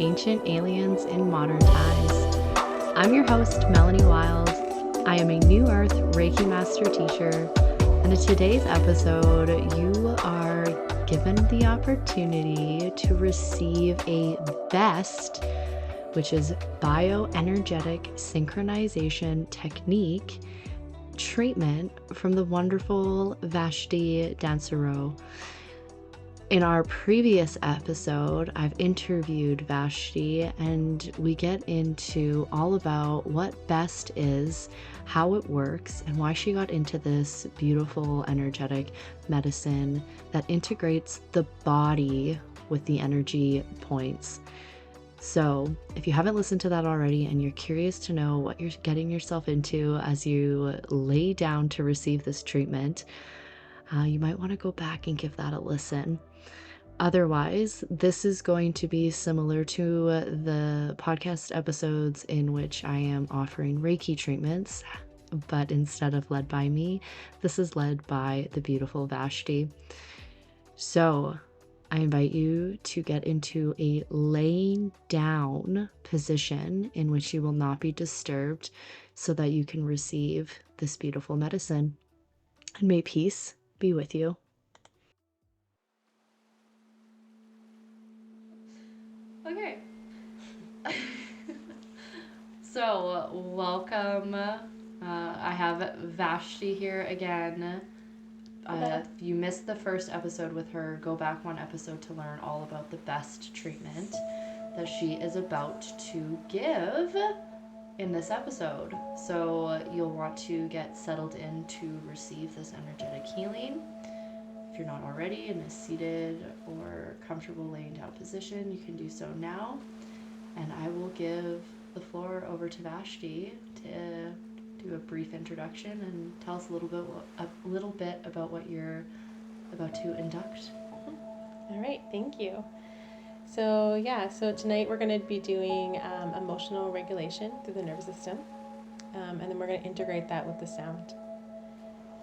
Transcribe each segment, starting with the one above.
Ancient Aliens in Modern Times. I'm your host, Melanie Wild. I am a New Earth Reiki Master Teacher, and in today's episode, you are given the opportunity to receive a B.E.S.T, which is Bioenergetic Synchronization Technique, treatment from the wonderful Vashty Dansereau. In our previous episode, I've interviewed Vashty, and we get into all about what B.E.S.T is, how it works, and why she got into this beautiful energetic medicine that integrates the body with the energy points. So if you haven't listened to that already and you're curious to know what you're getting yourself into as you lay down to receive this treatment, you might want to go back and give that a listen. Otherwise, this is going to be similar to the podcast episodes in which I am offering Reiki treatments, but instead of led by me, this is led by the beautiful Vashty. So I invite you to get into a laying down position in which you will not be disturbed so that you can receive this beautiful medicine. And may peace be with you. Okay. So, welcome. I have Vashty here again. If you missed the first episode with her, go back one episode to learn all about the B.E.S.T treatment that she is about to give in this episode. So, you'll want to get settled in to receive this energetic healing. If you're not already in a seated or comfortable laying down position, you can do so now. And I will give the floor over to Vashty to do a brief introduction and tell us a little bit about what you're about to induct. All right, thank you. So tonight we're going to be doing emotional regulation through the nervous system, and then we're going to integrate that with the sound.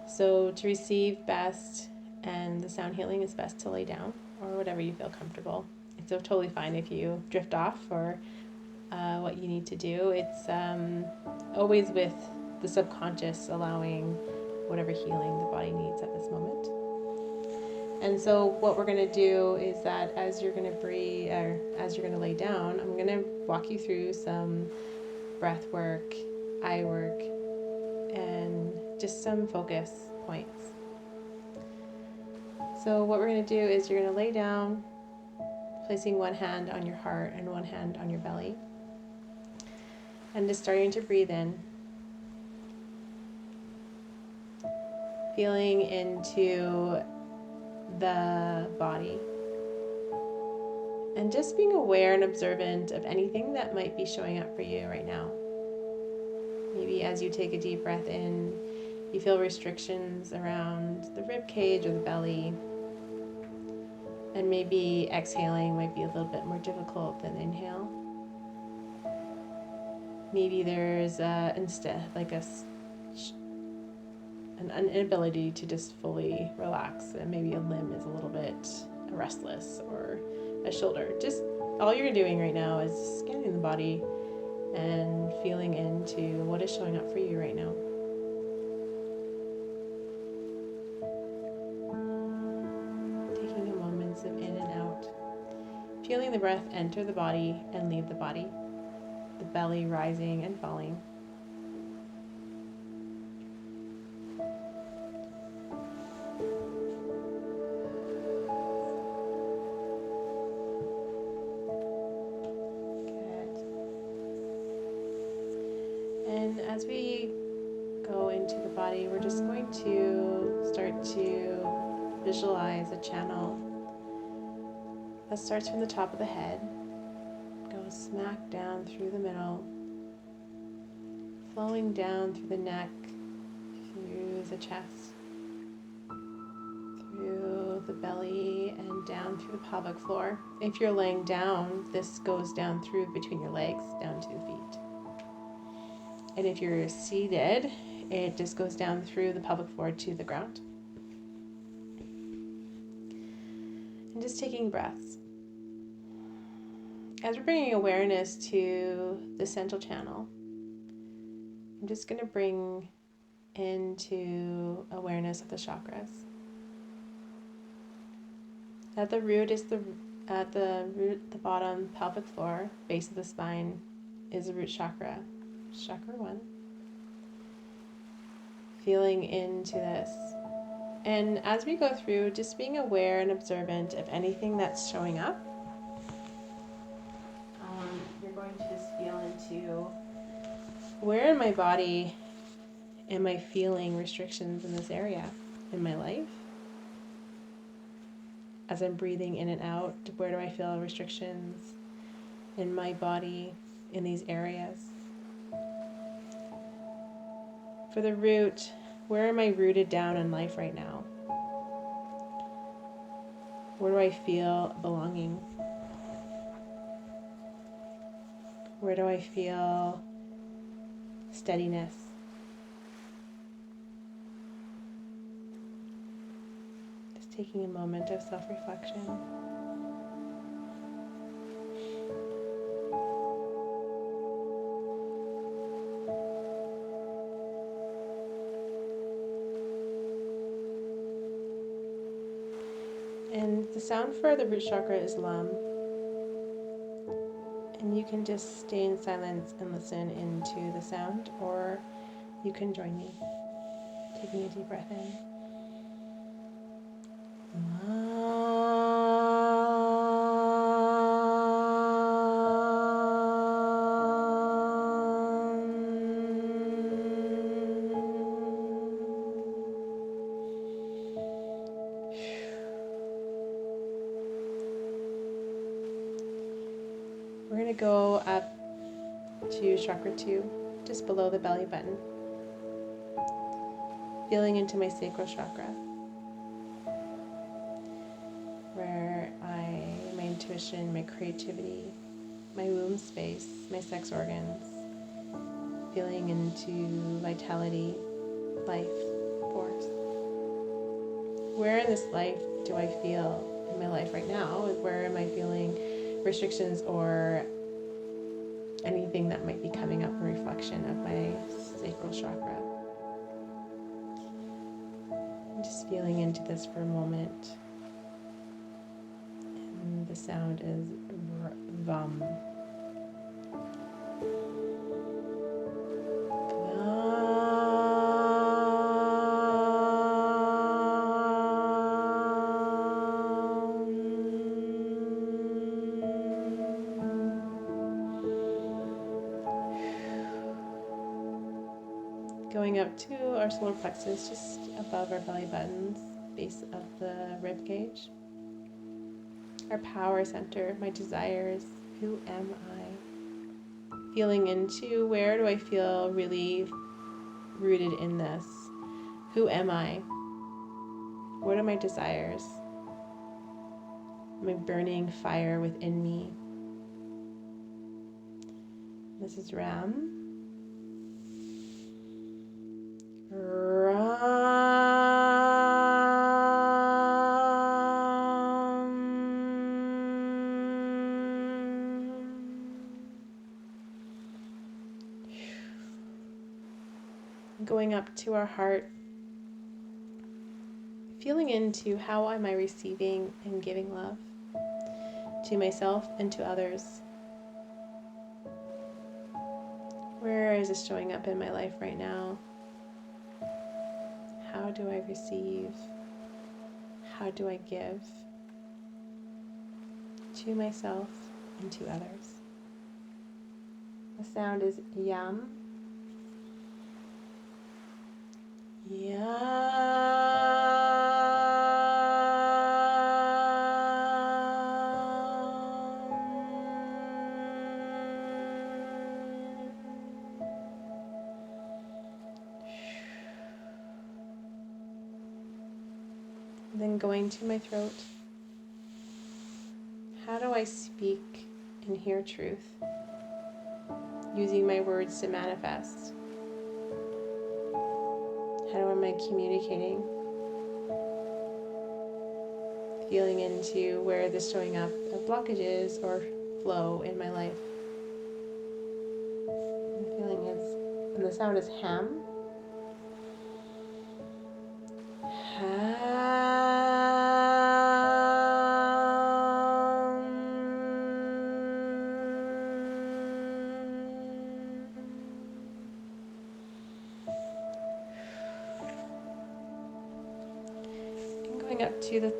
So to receive B.E.S.T and the sound healing, it's best to lay down or whatever you feel comfortable. It's totally fine if you drift off or what you need to do. It's always with the subconscious allowing whatever healing the body needs at this moment. And so what we're going to do is that as you're going to breathe, or as you're going to lay down, I'm going to walk you through some breath work, eye work, and just some focus points. So what we're going to do is you're going to lay down, placing one hand on your heart and one hand on your belly, and just starting to breathe in, feeling into the body, and just being aware and observant of anything that might be showing up for you right now. Maybe as you take a deep breath in, you feel restrictions around the rib cage or the belly, and maybe exhaling might be a little bit more difficult than inhale. Maybe there's an inability to just fully relax, and maybe a limb is a little bit restless or a shoulder. Just all you're doing right now is scanning the body and feeling into what is showing up for you right now. Taking a moments of in and out, feeling the breath enter the body and leave the body, the belly rising and falling. As we go into the body, we're just going to start to visualize a channel that starts from the top of the head, goes smack down through the middle, flowing down through the neck, through the chest, through the belly, and down through the pelvic floor. If you're laying down, this goes down through between your legs, down to the feet. And if you're seated, it just goes down through the pelvic floor to the ground. And just taking breaths. as we're bringing awareness to the central channel, I'm just going to bring into awareness of the chakras. At the root, the bottom pelvic floor, base of the spine, is the root chakra, chakra 1. Feeling into this. And as we go through, just being aware and observant of anything that's showing up. You're going to just feel into where in my body am I feeling restrictions in this area in my life? As I'm breathing in and out, where do I feel restrictions in my body in these areas? For the root, where am I rooted down in life right now? Where do I feel belonging? Where do I feel steadiness? Just taking a moment of self-reflection. And the sound for the root chakra is Lam. And you can just stay in silence and listen into the sound, or you can join me, taking a deep breath in. We're going to go up to chakra 2, just below the belly button. Feeling into my sacral chakra, where my intuition, my creativity, my womb space, my sex organs. Feeling into vitality, life, force. Where in this life do I feel in my life right now? Where am I feeling restrictions or anything that might be coming up in reflection of my sacral chakra? I'm just feeling into this for a moment. And the sound is Vam. Going up to our solar plexus, just above our belly buttons, base of the rib cage. Our power center, my desires, who am I? Feeling into where do I feel really rooted in this? Who am I? What are my desires? My burning fire within me. This is Ram. Going up to our heart, feeling into how am I receiving and giving love to myself and to others. Where is this showing up in my life right now? How do I receive? How do I give to myself and to others? The sound is Yam. Then going to my throat. How do I speak and hear truth? Using my words to manifest. How am I communicating? Feeling into where this showing up of blockages or flow in my life. The feeling is, and the sound is ham. Going up to the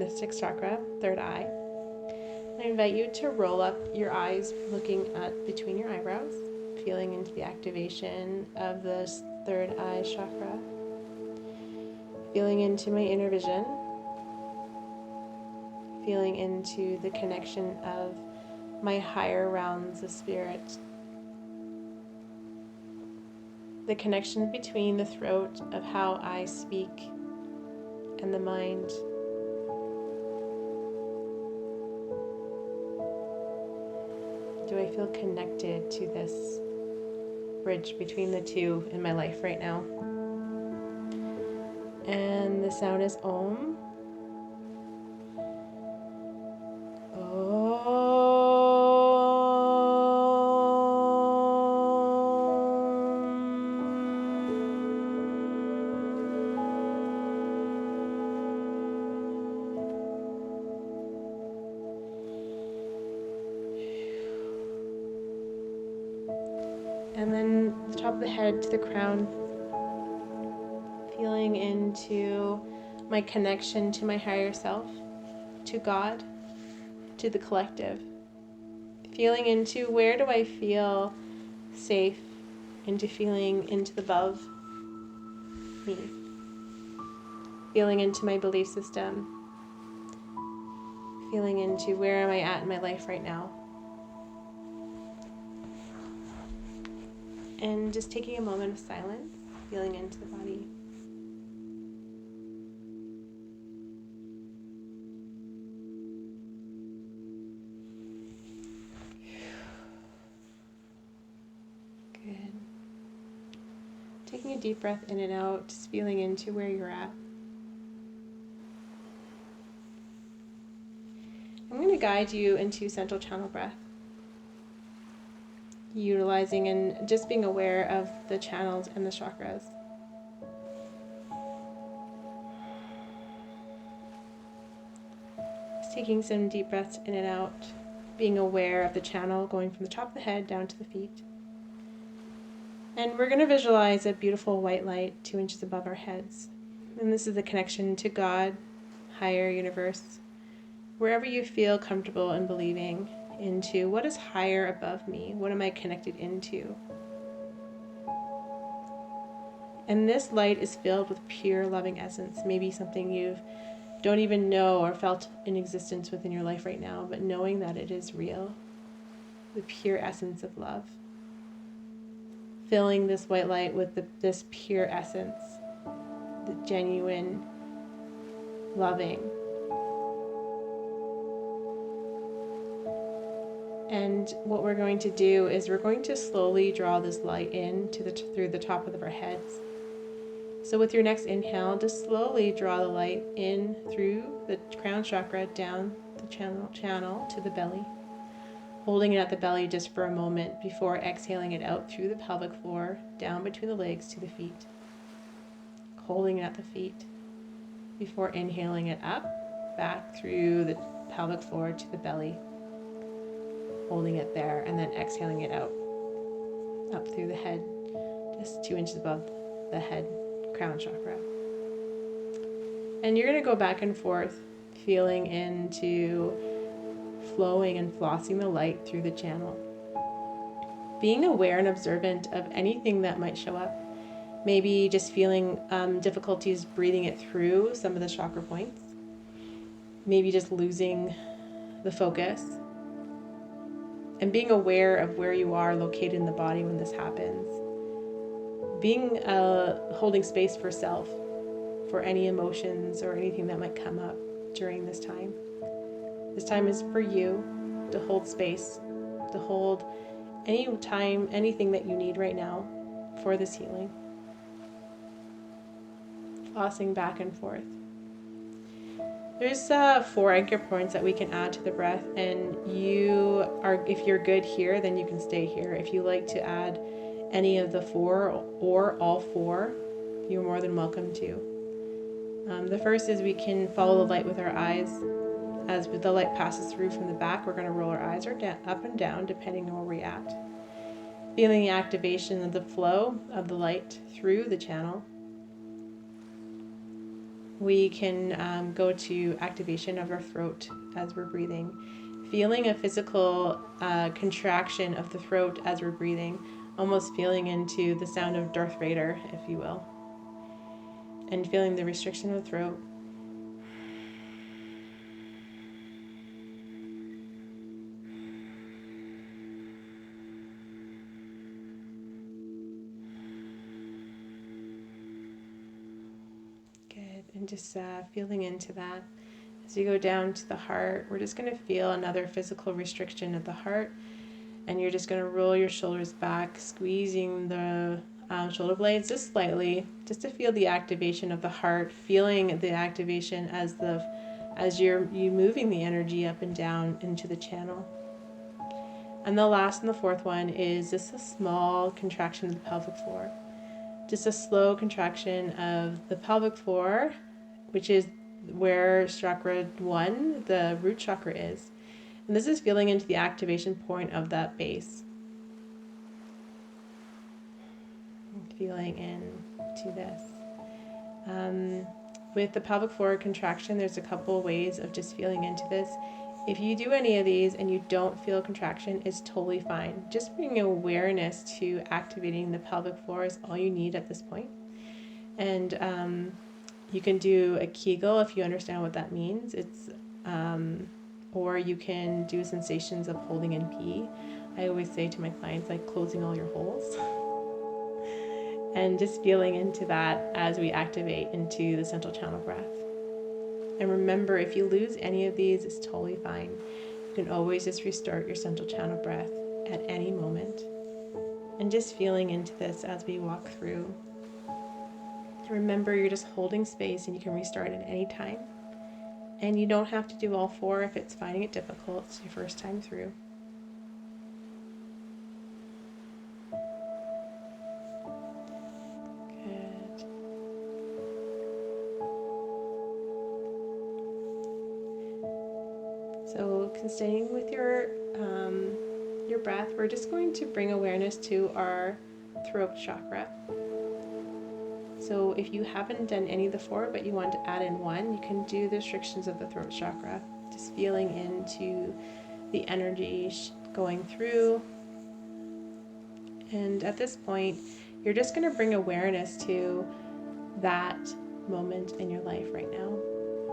the sixth chakra, third eye. I invite you to roll up your eyes, looking at between your eyebrows, feeling into the activation of this third eye chakra, feeling into my inner vision, feeling into the connection of my higher realms of spirit, the connection between the throat of how I speak and the mind. Do I feel connected to this bridge between the two in my life right now? And the sound is Om. And then the top of the head to the crown, feeling into my connection to my higher self, to God, to the collective. Feeling into where do I feel safe, into feeling into the above me. Feeling into my belief system. Feeling into where am I at in my life right now. And just taking a moment of silence, feeling into the body. Good. Taking a deep breath in and out, just feeling into where you're at. I'm going to guide you into central channel breath. Utilizing and just being aware of the channels and the chakras. Just taking some deep breaths in and out, being aware of the channel going from the top of the head down to the feet. And we're going to visualize a beautiful white light 2 inches above our heads. And this is the connection to God, higher universe, wherever you feel comfortable in believing into what is higher above me, what am I connected into. And this light is filled with pure loving essence, maybe something you don't even know or felt in existence within your life right now, but knowing that it is real, the pure essence of love. Filling this white light with this pure essence, the genuine, loving. And what we're going to do is we're going to slowly draw this light in through the top of our heads. So with your next inhale, just slowly draw the light in through the crown chakra, down the channel to the belly. Holding it at the belly just for a moment before exhaling it out through the pelvic floor, down between the legs to the feet. Holding it at the feet before inhaling it up, back through the pelvic floor to the belly. Holding it there and then exhaling it out, up through the head, just 2 inches above the head crown chakra. And you're going to go back and forth, feeling into flowing and flossing the light through the channel. Being aware and observant of anything that might show up. Maybe just feeling difficulties breathing it through some of the chakra points. Maybe just losing the focus. And being aware of where you are located in the body when this happens. Being holding space for self, for any emotions or anything that might come up during this time. This time is for you to hold space, to hold anything that you need right now for this healing. Flossing back and forth. There's 4 anchor points that we can add to the breath, and if you're good here, then you can stay here. If you like to add any of the 4 or all 4, you're more than welcome to. The first is we can follow the light with our eyes. As the light passes through from the back, we're going to roll our eyes up and down depending on where we're at. Feeling the activation of the flow of the light through the channel. We can go to activation of our throat as we're breathing. Feeling a physical contraction of the throat as we're breathing, almost feeling into the sound of Darth Vader, if you will. And feeling the restriction of the throat. And just feeling into that. As you go down to the heart, we're just going to feel another physical restriction of the heart. And you're just going to roll your shoulders back, squeezing the shoulder blades just slightly, just to feel the activation of the heart, feeling the activation as you're moving the energy up and down into the channel. And the last and the 4th one is just a small contraction of the pelvic floor. Just a slow contraction of the pelvic floor, which is where chakra 1, the root chakra, is. And this is feeling into the activation point of that base. Feeling into this. With the pelvic floor contraction, there's a couple ways of just feeling into this. If you do any of these and you don't feel contraction, it's totally fine. Just bringing awareness to activating the pelvic floor is all you need at this point. And you can do a Kegel if you understand what that means. Or you can do sensations of holding in pee. I always say to my clients, like closing all your holes. And just feeling into that as we activate into the central channel breath. And remember, if you lose any of these, it's totally fine. You can always just restart your central channel breath at any moment. And just feeling into this as we walk through. Remember, you're just holding space and you can restart at any time. And you don't have to do all 4 if it's finding it difficult. It's your first time through. Good. So staying with your breath, we're just going to bring awareness to our throat chakra. So if you haven't done any of the 4, but you want to add in 1, you can do the restrictions of the throat chakra. Just feeling into the energy going through. And at this point, you're just going to bring awareness to that moment in your life right now.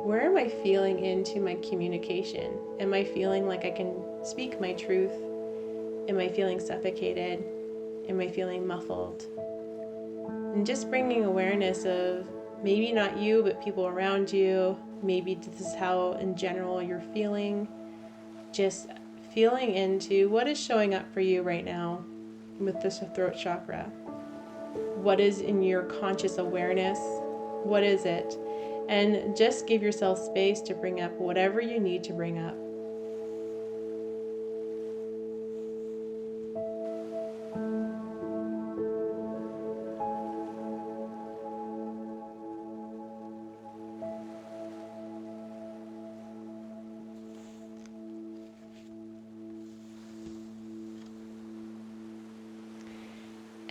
Where am I feeling into my communication? Am I feeling like I can speak my truth? Am I feeling suffocated? Am I feeling muffled? And just bringing awareness of maybe not you, but people around you. Maybe this is how in general you're feeling. Just feeling into what is showing up for you right now with this throat chakra. What is in your conscious awareness? What is it? And just give yourself space to bring up whatever you need to bring up.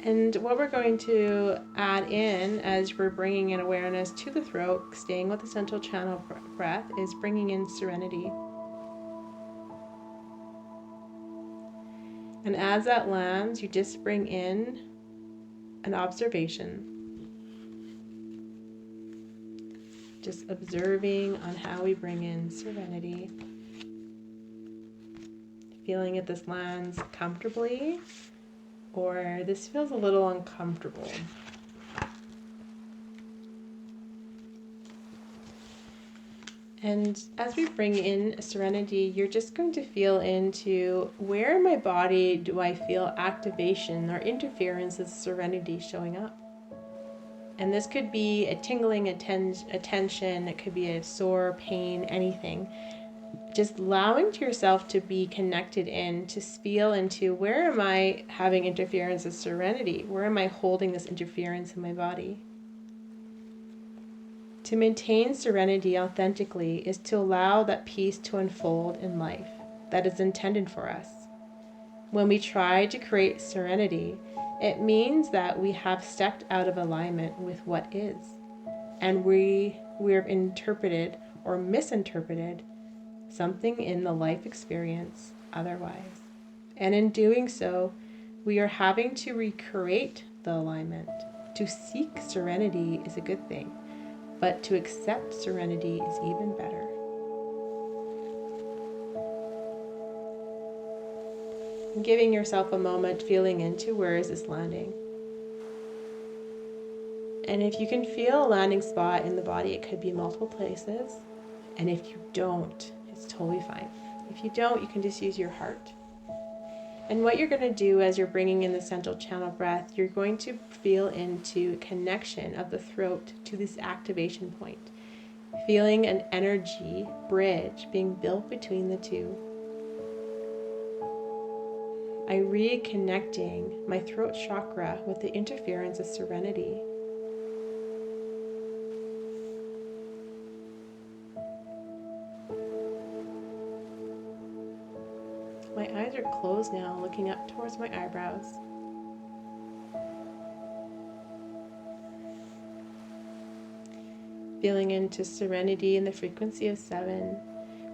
And what we're going to add in as we're bringing in awareness to the throat, staying with the central channel breath, is bringing in serenity. And as that lands, you just bring in an observation. Just observing on how we bring in serenity. Feeling if this lands comfortably, or this feels a little uncomfortable. And as we bring in serenity, you're just going to feel into where in my body do I feel activation or interference of serenity showing up. And this could be a tingling, a tension, it could be a sore pain, anything. Just allowing to yourself to be connected in, to feel into, where am I having interference of serenity? Where am I holding this interference in my body? To maintain serenity authentically is to allow that peace to unfold in life that is intended for us. When we try to create serenity, it means that we have stepped out of alignment with what is, and we've interpreted or misinterpreted something in the life experience otherwise. And in doing so, we are having to recreate the alignment. To seek serenity is a good thing, but to accept serenity is even better. Giving yourself a moment, feeling into where is this landing. And if you can feel a landing spot in the body, it could be multiple places. And if you don't, it's totally fine. If you don't, you can just use your heart. And what you're going to do as you're bringing in the central channel breath, you're going to feel into connection of the throat to this activation point. Feeling an energy bridge being built between the two. I'm reconnecting my throat chakra with the interference of serenity. My eyes are closed now, looking up towards my eyebrows. Feeling into serenity in the frequency of 7.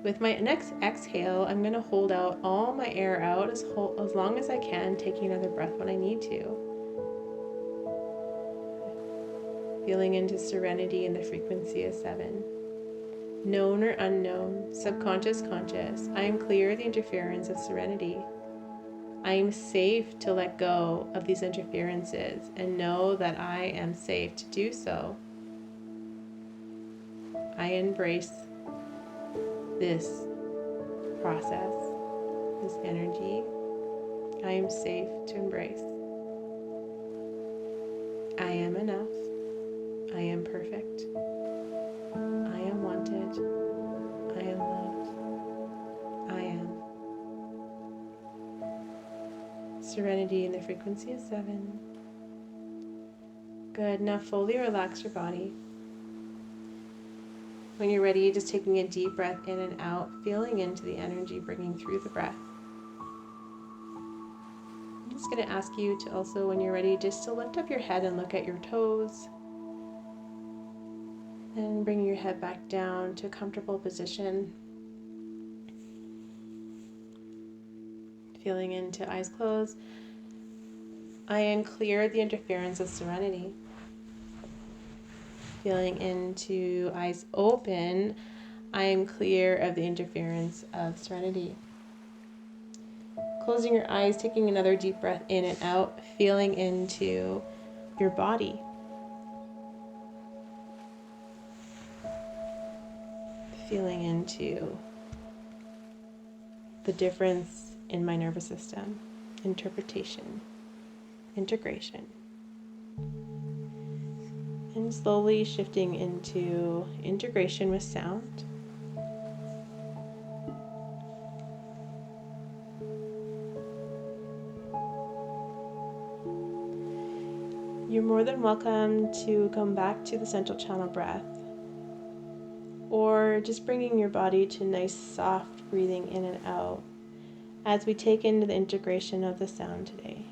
With my next exhale, I'm going to hold out all my air out as long as I can, taking another breath when I need to. Feeling into serenity in the frequency of 7. Known or unknown, subconscious, conscious, I am clear of the interference of serenity. I am safe to let go of these interferences and know that I am safe to do so. I embrace this process, this energy. I am safe to embrace. I am enough. I am perfect. I am wanted. I am loved. I am. Serenity in the frequency of 7. Good. Now fully relax your body. When you're ready, just taking a deep breath in and out, feeling into the energy bringing through the breath. I'm just going to ask you to also, when you're ready, just to lift up your head and look at your toes. And bring your head back down to a comfortable position. Feeling into eyes closed. I am clear of the interference of serenity. Feeling into eyes open. I am clear of the interference of serenity. Closing your eyes, taking another deep breath in and out, feeling into your body. Feeling into the difference in my nervous system, interpretation, integration. And slowly shifting into integration with sound. You're more than welcome to come back to the central channel breath, or just bringing your body to nice soft breathing in and out as we take into the integration of the sound today.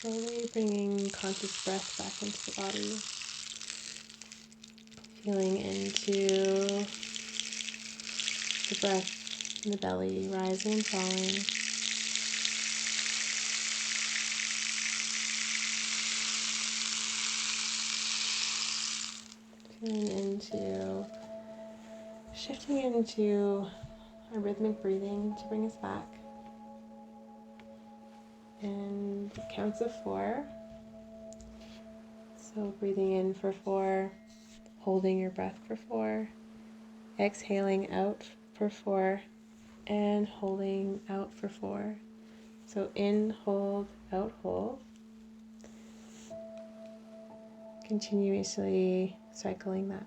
Slowly bringing conscious breath back into the body. Feeling into the breath in the belly, rising and falling. Shifting into a rhythmic breathing to bring us back. And counts of 4. So breathing in for 4, holding your breath for 4, exhaling out for 4, and holding out for 4. So in, hold, out, hold. Continuously cycling that.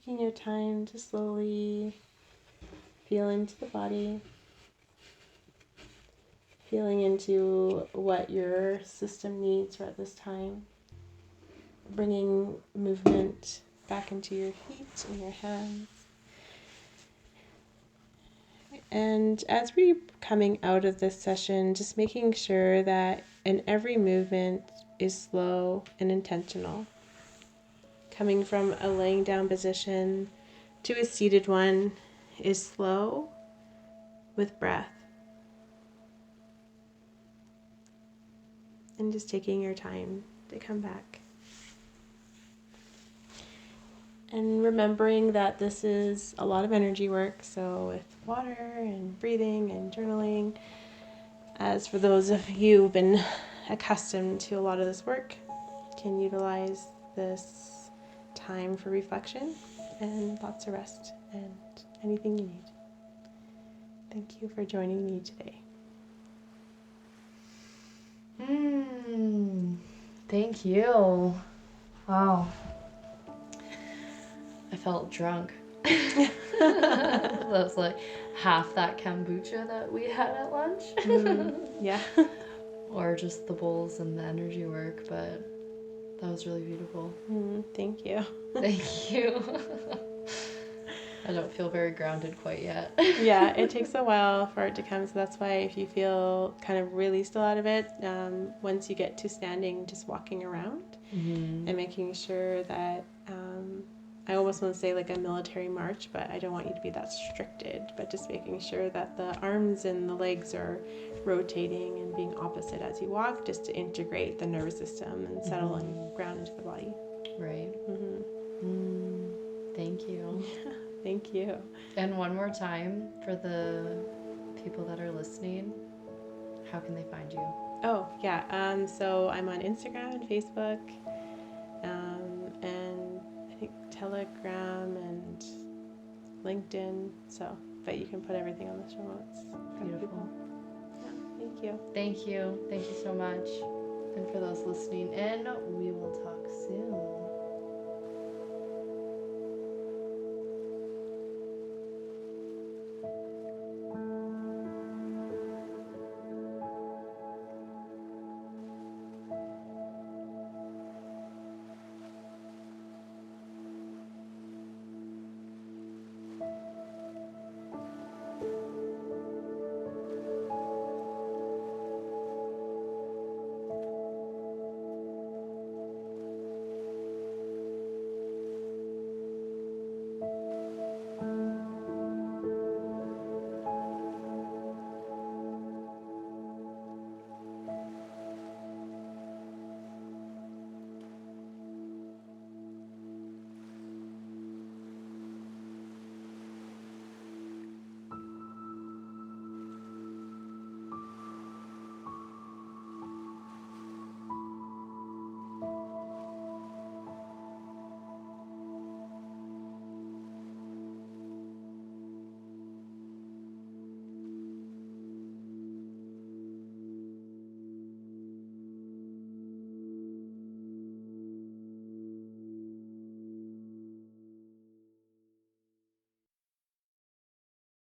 Taking your time to slowly feel into the body, feeling into what your system needs at this time, bringing movement back into your feet and your hands. And as we're coming out of this session, just making sure that in every movement is slow and intentional. Coming from a laying down position to a seated one is slow with breath. And just taking your time to come back. And remembering that this is a lot of energy work, so with water and breathing and journaling, as for those of you who've been accustomed to a lot of this work, can utilize this time for reflection and lots of rest and anything you need. Thank you for joining me today. Thank you. Wow. I felt drunk. That was like half that kombucha that we had at lunch. Yeah. Or just the bowls and the energy work, but that was really beautiful. Thank you. Thank you. I don't feel very grounded quite yet. Yeah, it takes a while for it to come, so that's why if you feel kind of really still out of it, once you get to standing, just walking around and making sure that, I almost want to say like a military march, but I don't want you to be that restricted, but just making sure that the arms and the legs are rotating and being opposite as you walk, just to integrate the nervous system and settle and ground into the body. Right. Thank you. Thank you. And one more time for the people that are listening, how can they find you? Oh, yeah. So I'm on Instagram and Facebook, and Telegram and LinkedIn. So, but you can put everything on the show notes. Beautiful. Yeah, thank you. Thank you. Thank you so much. And for those listening in, we will talk soon.